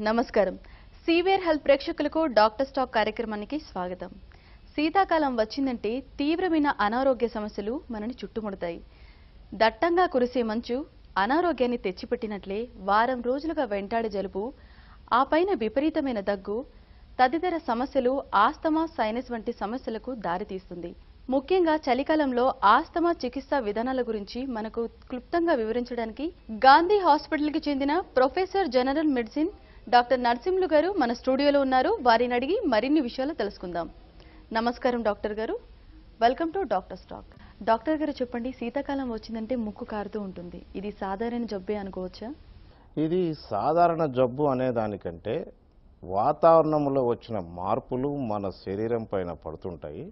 నమస్కారం. సీవేర్ హెల్త్ ప్రేక్షకులకు doctor stock కార్యక్రమానికి స్వాగతం. శీతాకాలం వచ్చిందంటే తీవ్రమైన అనారోగ్య సమస్యలు మనని చుట్టుముడతాయి. దట్టంగా కురిసే మంచు అనారోగ్యాన్ని తెచ్చిపెట్టినట్లే వారం రోజులుగా వెంటాడే జలుబు, ఆ పైన విపరీతమైన దగ్గు, తదితర సమస్యలు ఆస్తమా, సైనస్ వంటి సమస్యలకు దారితీస్తుంది. ముఖ్యంగా చలికాలంలో ఆస్తమా చికిత్సా విధానాల గురించి మనకు క్లుప్తంగా వివరించడానికి గాంధీ హాస్పిటల్కి చెందిన professor general medicine doctor Narasimhulu గారు మన స్టూడియోలో ఉన్నారు. వారిని అడిగి మరిన్ని విషయాలు తెలుసుకుందాం. నమస్కారం డాక్టర్ గారు. Welcome to doctor stock. Doctor గారు చెప్పండి, శీతాకాలం వచ్చిందంటే ముక్కు కారుతూ ఉంటుంది. ఇది సాధారణ జబ్బే అనుకోవచ్చా? ఇది సాధారణ జబ్బు అనే దానికంటే వాతావరణంలో వచ్చిన మార్పులు మన శరీరం పైన పడుతుంటాయి.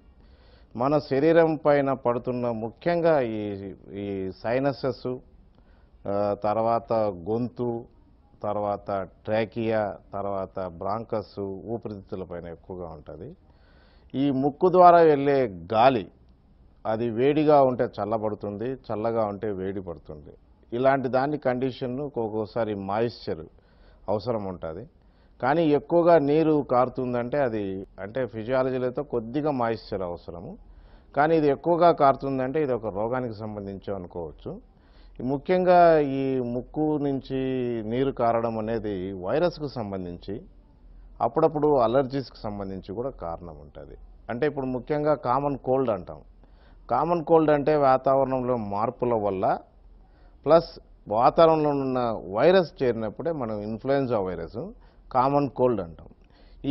మన శరీరం పైన పడుతున్న ముఖ్యంగా ఈ సైనసెస్, తర్వాత గొంతు, తర్వాత ట్రాకియా, తర్వాత బ్రాంకస్, ఊపిరితిత్తుల పైన ఎక్కువగా ఉంటుంది. ఈ ముక్కు ద్వారా వెళ్ళే గాలి అది వేడిగా ఉంటే చల్లబడుతుంది, చల్లగా ఉంటే వేడి పడుతుంది. ఇలాంటి దాని కండిషన్ ఒక్కొక్కసారి మాయిశ్చర్ అవసరం ఉంటుంది. కానీ ఎక్కువగా నీరు కారుతుందంటే అది అంటే ఫిజియాలజీలో అయితే కొద్దిగా మాయిశ్చర్ అవసరము. కానీ ఇది ఎక్కువగా కారుతుందంటే ఇది ఒక రోగానికి సంబంధించి అనుకోవచ్చు. ముఖ్యంగా ఈ ముక్కు నుంచి నీరు కారడం అనేది వైరస్కు సంబంధించి, అప్పుడప్పుడు అలర్జీస్కి సంబంధించి కూడా కారణం ఉంటుంది. అంటే ఇప్పుడు ముఖ్యంగా కామన్ కోల్డ్ అంటాం. కామన్ కోల్డ్ అంటే వాతావరణంలో మార్పుల వల్ల ప్లస్ వాతావరణంలో ఉన్న వైరస్ చేరినప్పుడే మనం ఇన్ఫ్లుయెంజా వైరస్ కామన్ కోల్డ్ అంటాం.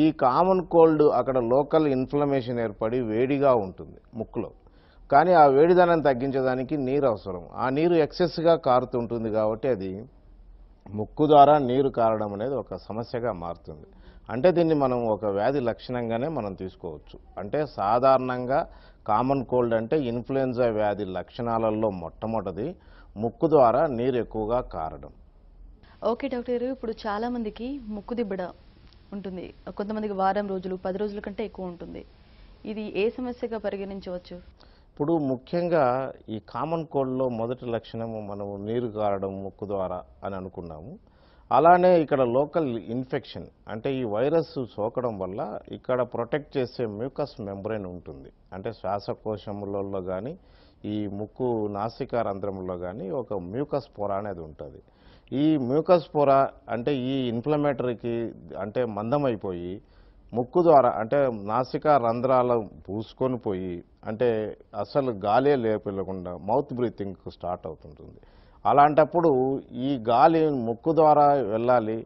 ఈ కామన్ కోల్డ్ అక్కడ లోకల్ ఇన్ఫ్లమేషన్ ఏర్పడి వేడిగా ఉంటుంది ముక్కులో. కానీ ఆ వేడిదనాన్ని తగ్గించడానికి నీరు అవసరం. ఆ నీరు ఎక్సెస్గా కారుతుంటుంది కాబట్టి అది ముక్కు ద్వారా నీరు కారడం అనేది ఒక సమస్యగా మారుతుంది. అంటే దీన్ని మనం ఒక వ్యాధి లక్షణంగానే మనం తీసుకోవచ్చు. అంటే సాధారణంగా కామన్ కోల్డ్ అంటే ఇన్ఫ్లుయెంజా వ్యాధి లక్షణాలలో మొట్టమొదటిది ముక్కు ద్వారా నీరు ఎక్కువగా కారడం. ఓకే డాక్టర్ గారు, ఇప్పుడు చాలా మందికి ముక్కు దిబ్బడ ఉంటుంది. కొంతమందికి వారం రోజులు, 10 రోజుల కంటే ఎక్కువ ఉంటుంది. ఇది ఏ సమస్యగా పరిగణించవచ్చు? ఇప్పుడు ముఖ్యంగా ఈ కామన్ కోల్డ్లో మొదటి లక్షణము మనము నీరు కారడం ముక్కు ద్వారా అని అనుకున్నాము. అలానే ఇక్కడ లోకల్ ఇన్ఫెక్షన్ అంటే ఈ వైరస్ సోకడం వల్ల ఇక్కడ ప్రొటెక్ట్ చేసే మ్యూకస్ మెంబ్రెయిన్ ఉంటుంది. అంటే శ్వాసకోశములలో కానీ ఈ ముక్కు నాసికా రంధ్రంలో కానీ ఒక మ్యూకస్ పొర అనేది ఉంటుంది. ఈ మ్యూకస్ పొర అంటే ఈ ఇన్ఫ్లమేటరీకి అంటే మందమైపోయి ముక్కు ద్వారా అంటే నాసికా రంధ్రాలు పూసుకొని పోయి అంటే అసలు గాలే లేపకుండా మౌత్ బ్రీతింగ్ స్టార్ట్ అవుతుంటుంది. అలాంటప్పుడు ఈ గాలి ముక్కు ద్వారా వెళ్ళాలి,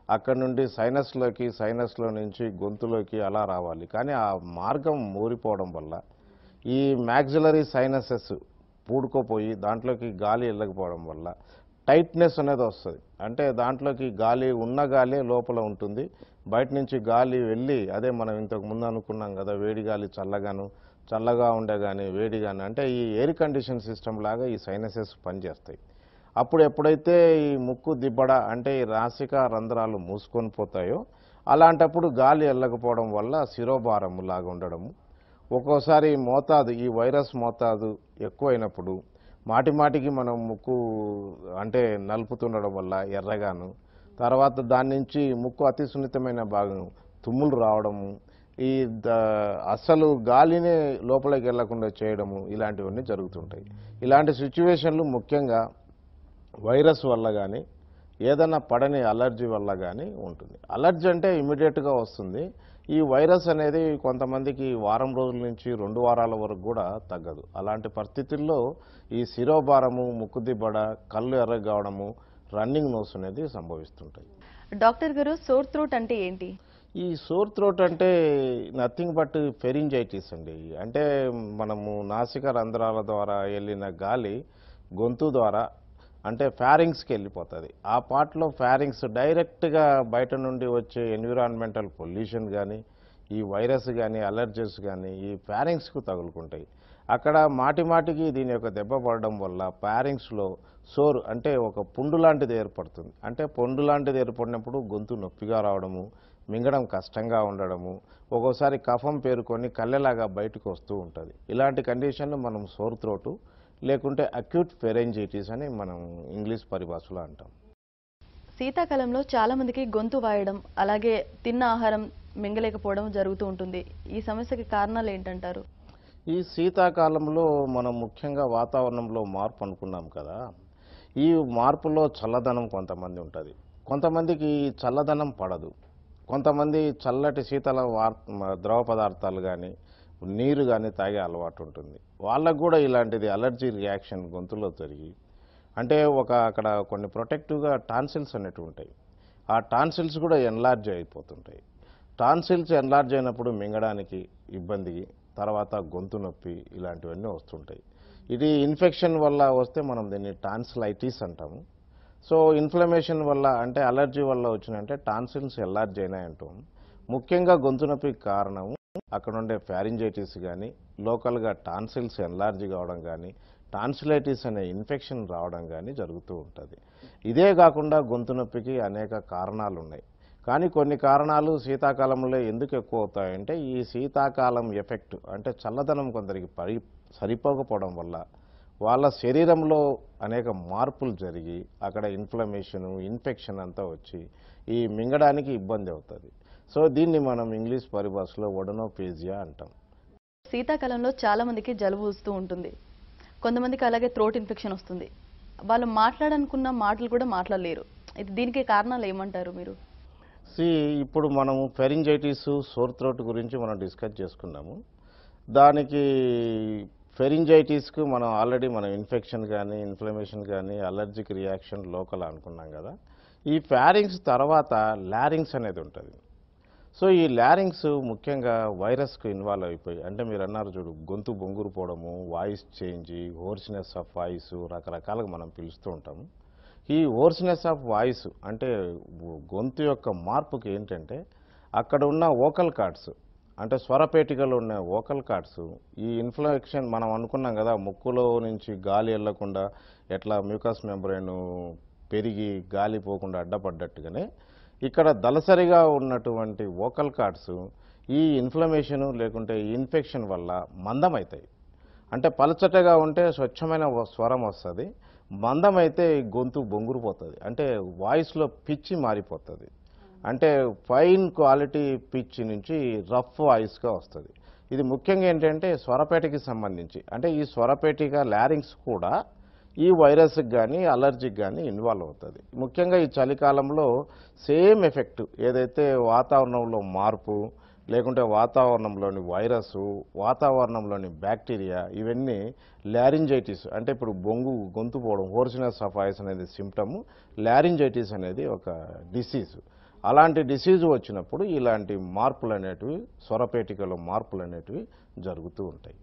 అక్కడ నుండి సైనస్లోకి, సైనస్లో నుంచి గొంతులోకి అలా రావాలి. కానీ ఆ మార్గం మూరిపోవడం వల్ల ఈ మ్యాక్సిలరీ సైనసెస్ పూడుకోపోయి దాంట్లోకి గాలి వెళ్ళకపోవడం వల్ల టైట్నెస్ అనేది వస్తుంది. అంటే దాంట్లోకి గాలి ఉన్న గాలి లోపల ఉంటుంది, బయట నుంచి గాలి వెళ్ళి అదే మనం ఇంతకు ముందు అనుకున్నాం కదా, వేడి గాలి చల్లగాను, చల్లగా ఉండే కానీ వేడి కానీ అంటే ఈ ఎయిర్ కండిషన్ సిస్టమ్ లాగా ఈ సైనసెస్ పనిచేస్తాయి. అప్పుడు ఎప్పుడైతే ఈ ముక్కు దిబ్బడ అంటే ఈ నాసికా రంధ్రాలు మూసుకొని పోతాయో అలాంటప్పుడు గాలి వెళ్ళకపోవడం వల్ల శిరోభారం లాగా ఉండడము, ఒక్కోసారి మోతాదు ఈ వైరస్ మోతాదు ఎక్కువైనప్పుడు మాటిమాటికి మనం ముక్కు అంటే నలుపుతుండడం వల్ల ఎర్రగాను, తర్వాత దాని నుంచి ముక్కు అతి సున్నితమైన భాగం తుమ్ములు రావడము, ఈ అస్సలు గాలినే లోపలికి వెళ్లకుండా చేయడము, ఇలాంటివన్నీ జరుగుతుంటాయి. ఇలాంటి సిచ్యువేషన్లు ముఖ్యంగా వైరస్ వల్ల కానీ ఏదైనా పడని అలర్జీ వల్ల కానీ ఉంటుంది. అలర్జీ అంటే ఇమీడియట్గా వస్తుంది. ఈ వైరస్ అనేది కొంతమందికి వారం రోజుల నుంచి 2 వారాల వరకు కూడా తగ్గదు. అలాంటి పరిస్థితుల్లో ఈ శిరోభారము, ముక్కు దిబ్బడ, కళ్ళు ఎర్రగా కావడము, రన్నింగ్ నోస్ అనేది సంభవిస్తుంటాయి. డాక్టర్ గారు, సోర్ థ్రోట్ అంటే ఏంటి? ఈ సోర్ థ్రోట్ అంటే నథింగ్ బట్ ఫెరింజైటిస్ అండి. అంటే మనము నాసిక రంధ్రాల ద్వారా వెళ్ళిన గాలి గొంతు ద్వారా అంటే ఫ్యారింగ్స్కి వెళ్ళిపోతుంది. ఆ పార్ట్లో ఫ్యారింగ్స్ డైరెక్ట్గా బయట నుండి వచ్చే ఎన్విరాన్మెంటల్ పొల్యూషన్ కానీ ఈ వైరస్ కానీ అలర్జీస్ కానీ ఈ ఫ్యారింగ్స్కు తగులుకుంటాయి. అక్కడ మాటిమాటికి దీని యొక్క దెబ్బ పడడం వల్ల ఫ్యారింగ్స్లో సోర్ అంటే ఒక పుండు లాంటిది ఏర్పడుతుంది. అంటే పుండు లాంటిది ఏర్పడినప్పుడు గొంతు నొప్పిగా రావడము, మింగడం కష్టంగా ఉండడము, ఒక్కోసారి కఫం పేరుకొని కళ్ళెలాగా బయటకు వస్తూ ఉంటుంది. ఇలాంటి కండిషన్లు మనం సోర్ థ్రోట్ లేకుంటే అక్యూట్ ఫెరెంజైటిస్ అని మనం ఇంగ్లీష్ పరిభాషలో అంటాం. శీతాకాలంలో చాలా మందికి గొంతు వాయడం, అలాగే తిన్న ఆహారం మింగలేకపోవడం జరుగుతూ ఉంటుంది. ఈ సమస్యకి కారణాలు ఏంటంటారు? ఈ శీతాకాలంలో మనం ముఖ్యంగా వాతావరణంలో మార్పు అనుకున్నాం కదా. ఈ మార్పులో చల్లదనం కొంతమంది ఉంటుంది, కొంతమందికి ఈ చల్లదనం పడదు. కొంతమంది చల్లటి శీతల ద్రవ పదార్థాలు కానీ నీరు కానీ తాగే అలవాటు ఉంటుంది. వాళ్ళకు కూడా ఇలాంటిది అలర్జీ రియాక్షన్ గొంతులో జరిగి, అంటే అక్కడ కొన్ని ప్రొటెక్టివ్గా టాన్సిల్స్ అనేటివి ఉంటాయి. ఆ టాన్సిల్స్ కూడా ఎన్లార్జ్ అయిపోతుంటాయి. టాన్సిల్స్ ఎన్లార్జ్ అయినప్పుడు మింగడానికి ఇబ్బంది, తర్వాత గొంతు నొప్పి ఇలాంటివన్నీ వస్తుంటాయి. ఇది ఇన్ఫెక్షన్ వల్ల వస్తే మనం దీన్ని టాన్సిలైటిస్ అంటాము. సో ఇన్ఫ్లమేషన్ వల్ల అంటే అలర్జీ వల్ల వచ్చినంటే టాన్సిల్స్ ఎన్లార్జ్ అయినాయంటాం. ముఖ్యంగా గొంతు నొప్పికి కారణము అక్కడ ఉండే ఫ్యారింజైటిస్ కానీ, లోకల్గా టాన్సిల్స్ ఎన్లార్జ్ కావడం కానీ, టాన్సిలైటిస్ అనే ఇన్ఫెక్షన్ రావడం కానీ జరుగుతూ ఉంటుంది. ఇదే కాకుండా గొంతు నొప్పికి అనేక కారణాలు ఉన్నాయి. కానీ కొన్ని కారణాలు శీతాకాలంలో ఎందుకు ఎక్కువ అవుతాయంటే ఈ శీతాకాలం ఎఫెక్ట్ అంటే చల్లదనం కొందరికి సరిపోకపోవడం వల్ల వాళ్ళ శరీరంలో అనేక మార్పులు జరిగి అక్కడ ఇన్ఫ్లమేషను ఇన్ఫెక్షన్ అంతా వచ్చి ఈ మింగడానికి ఇబ్బంది అవుతుంది. సో దీన్ని మనం ఇంగ్లీష్ పరిభాషలో ఓడనోఫేజియా అంటాం. శీతాకాలంలో చాలా మందికి జలుబు వస్తూ ఉంటుంది, కొంతమందికి అలాగే థ్రోట్ ఇన్ఫెక్షన్ వస్తుంది. వాళ్ళు మాట్లాడనుకున్న మాటలు కూడా మాట్లాడలేరు. దీనికి కారణాలు ఏమంటారు మీరు? ఇప్పుడు మనము ఫెరింజైటిస్ సోర్ థ్రోట్ గురించి మనం డిస్కస్ చేసుకున్నాము. దానికి ఫెరింజైటిస్కు మనం ఆల్రెడీ ఇన్ఫెక్షన్ కానీ ఇన్ఫ్లమేషన్ కానీ అలర్జిక్ రియాక్షన్ లోకల్ అనుకున్నాం కదా. ఈ ఫ్యారింగ్స్ తర్వాత లారింగ్స్ అనేది ఉంటుంది. సో ఈ లారింగ్స్ ముఖ్యంగా వైరస్కు ఇన్వాల్వ్ అయిపోయి, అంటే మీరు అన్నారు చూడు, గొంతు బొంగురు పోవడము, voice change, hoarseness of voice రకరకాలుగా మనం పిలుస్తూ ఉంటాము. ఈ హోర్స్నెస్ ఆఫ్ వాయిస్ అంటే గొంతు యొక్క మార్పుకి ఏంటంటే అక్కడ ఉన్న వోకల్ కార్డ్స్ అంటే స్వరపేటికలో ఉన్న వోకల్ కార్డ్స్ ఈ ఇన్ఫ్లెక్షన్ మనం అనుకున్నాం కదా, ముక్కులో నుంచి గాలి వెళ్లకుండా ఎట్లా మ్యూకస్ మెంబ్రేన్ పెరిగి గాలి పోకుండా అడ్డపడ్డట్టుగానే ఇక్కడ దళసరిగా ఉన్నటువంటి వోకల్ కార్డ్స్ ఈ ఇన్ఫ్లమేషను లేకుంటే ఈ ఇన్ఫెక్షన్ వల్ల మందమవుతాయి. అంటే పలచటగా ఉంటే స్వచ్ఛమైన స్వరం వస్తుంది, మందమైతే గొంతు బొంగురుపోతుంది, అంటే వాయిస్లో పిచ్చి మారిపోతుంది. అంటే ఫైన్ క్వాలిటీ పిచ్ నుంచి రఫ్ వాయిస్గా వస్తుంది. ఇది ముఖ్యంగా ఏంటంటే స్వరపేటకి సంబంధించి, అంటే ఈ స్వరపేటిక లారింగ్స్ కూడా ఈ వైరస్కి కానీ అలర్జీకి కానీ ఇన్వాల్వ్ అవుతుంది. ముఖ్యంగా ఈ చలికాలంలో సేమ్ ఎఫెక్ట్ ఏదైతే వాతావరణంలో మార్పు లేకుంటే వాతావరణంలోని వైరస్, వాతావరణంలోని బ్యాక్టీరియా ఇవన్నీ లారింజైటిస్ అంటే ఇప్పుడు గొంతు పోవడం, హోర్స్నెస్ ఆఫ్ వాయిస్ అనేది సిమ్టము, లారింజైటిస్ అనేది ఒక డిసీజ్. అలాంటి డిసీజ్ వచ్చినప్పుడు ఇలాంటి మార్పులు అనేటివి స్వరపేటికలో మార్పులు అనేటివి జరుగుతూ ఉంటాయి.